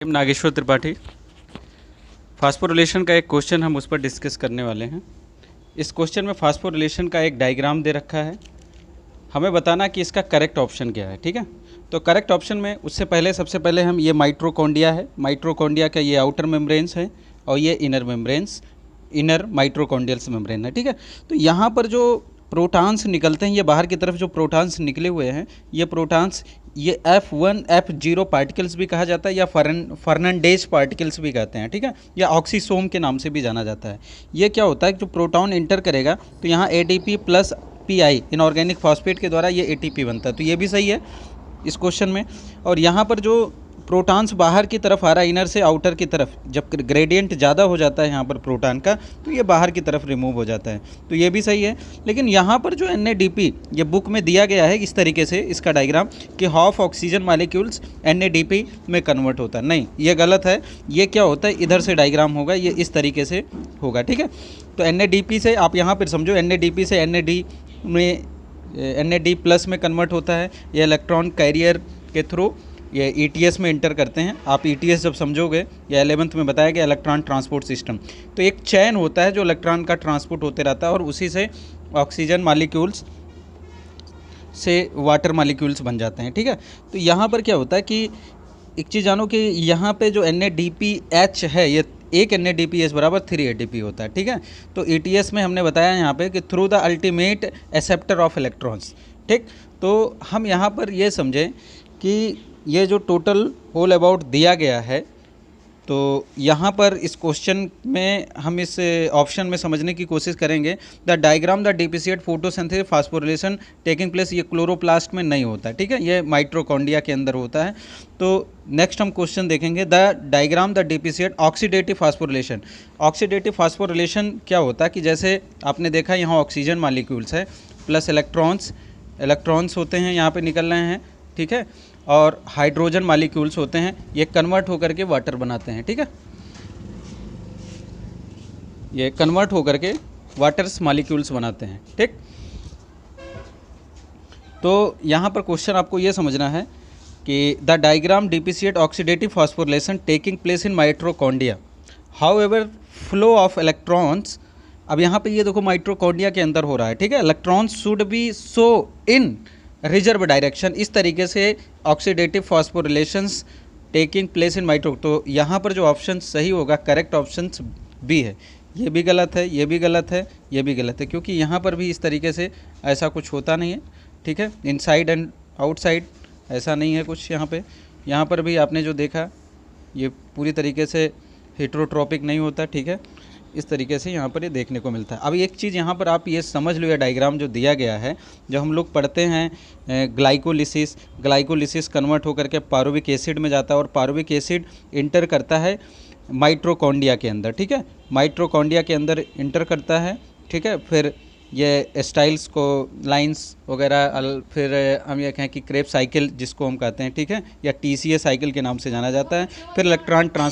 Nageshwar Tripathi. Phosphorylation का एक question हम उस पर डिस्कस करने वाले हैं। इस क्वेश्चन में फास्फोरिलेशन का एक डायग्राम दे रखा है, हमें बताना कि इसका करेक्ट ऑप्शन क्या है। ठीक है, तो करेक्ट ऑप्शन में उससे पहले सबसे पहले हम ये माइटोकॉन्ड्रिया है, माइटोकॉन्ड्रिया का ये आउटर मेम्ब्रेन्स है और ये inner membranes, inner mitochondrial membrane है। ठीक है, तो यहाँ पर जो प्रोटॉन्स निकलते हैं, ये बाहर की तरफ जो प्रोटॉन्स निकले हुए हैं, ये प्रोटॉन्स ये F1 F0 पार्टिकल्स भी कहा जाता है या फर्नांडेज पार्टिकल्स भी कहते हैं। ठीक है, या ऑक्सीसोम के नाम से भी जाना जाता है। ये क्या होता है कि जो प्रोटॉन इंटर करेगा तो यहाँ ATP plus PI inorganic phosphate के द्वारा ये ATP बनता है, तो ये भी सही है इस क्वेश्चन में। और यहाँ पर जो प्रोटॉन्स बाहर की तरफ आ रहा है, इनर से आउटर की तरफ, जब ग्रेडियंट ज़्यादा हो जाता है यहाँ पर प्रोटॉन का, तो ये बाहर की तरफ रिमूव हो जाता है, तो ये भी सही है। लेकिन यहाँ पर जो NADP ये बुक में दिया गया है इस तरीके से, इसका डायग्राम कि हाफ ऑक्सीजन मालिक्यूल्स NADP में कन्वर्ट होता है, नहीं, ये गलत है। ये क्या होता है, इधर से डायग्राम होगा, ये इस तरीके से होगा। ठीक है, तो NADP से आप यहाँ पर समझो, NADP से NAD में NAD प्लस में कन्वर्ट होता है, ये इलेक्ट्रॉन कैरियर के थ्रू ये ETS में इंटर करते हैं। आप ETS जब समझोगे, या 11th में बताया गया इलेक्ट्रॉन ट्रांसपोर्ट सिस्टम, तो एक चैन होता है जो इलेक्ट्रॉन का ट्रांसपोर्ट होते रहता है और उसी से ऑक्सीजन मालिक्यूल्स से वाटर मालिक्यूल्स बन जाते हैं। ठीक है, तो यहाँ पर क्या होता है कि एक चीज़ जानो कि यहाँ पे जो NADPH है, ये एक NADPH बराबर 3 ATP होता है। ठीक है, तो ETS में हमने बताया यहाँ पे कि through the ultimate acceptor of electrons. ठीक, तो हम यहाँ पर ये समझें कि ये जो टोटल होल अबाउट दिया गया है, तो यहाँ पर इस क्वेश्चन में हम इस ऑप्शन में समझने की कोशिश करेंगे। The diagram the deficient photosynthesis phosphorylation taking place, ये क्लोरोप्लास्ट में नहीं होता है। ठीक है, ये माइटोकॉन्ड्रिया के अंदर होता है। तो नेक्स्ट हम क्वेश्चन देखेंगे, the diagram the deficient oxidative phosphorylation. Oxidative phosphorylation क्या होता है कि जैसे आपने देखा यहाँ ऑक्सीजन मालिक्यूल्स है प्लस इलेक्ट्रॉन्स होते हैं, यहाँ पे निकल रहे हैं। ठीक है, और हाइड्रोजन मालिक्यूल्स होते हैं, ये कन्वर्ट होकर के वाटर बनाते हैं। ठीक है, ये कन्वर्ट होकर के वाटर्स मालिक्यूल्स बनाते हैं। ठीक, तो यहाँ पर क्वेश्चन आपको ये समझना है कि the diagram deficient oxidative phosphorylation taking place in mitochondria, how ever flow of electrons. अब यहाँ पे ये देखो माइटोकॉन्ड्रिया के अंदर हो रहा है। ठीक है, electrons should be so in reserve direction, इस तरीके से ऑक्सीडेटिव फास्फोरिलेशंस टेकिंग प्लेस इन माइटो। तो यहाँ पर जो ऑप्शन सही होगा, करेक्ट ऑप्शन बी है। ये भी गलत है, ये भी गलत है, ये भी गलत है, क्योंकि यहाँ पर भी इस तरीके से ऐसा कुछ होता नहीं है। ठीक है, इनसाइड एंड आउटसाइड ऐसा नहीं है कुछ यहाँ पर भी आपने जो देखा ये पूरी तरीके से हेट्रोट्रॉपिक नहीं होता। ठीक है, इस तरीके से यहाँ पर ये देखने को मिलता है। अब एक चीज़ यहाँ पर आप ये समझ लो, ये डायग्राम जो दिया गया है, जब हम लोग पढ़ते हैं ग्लाइकोलिसिस कन्वर्ट होकर के पारुविक एसिड में जाता है और पारुविक एसिड इंटर करता है माइटोकॉन्ड्रिया के अंदर। ठीक है, माइटोकॉन्ड्रिया के अंदर इंटर करता है। ठीक है, फिर ये स्टाइल्स को लाइंस वगैरह, फिर हम ये कहें कि क्रेब साइकिल जिसको हम कहते हैं, ठीक है, या TCA साइकिल के नाम से जाना जाता है, फिर इलेक्ट्रॉन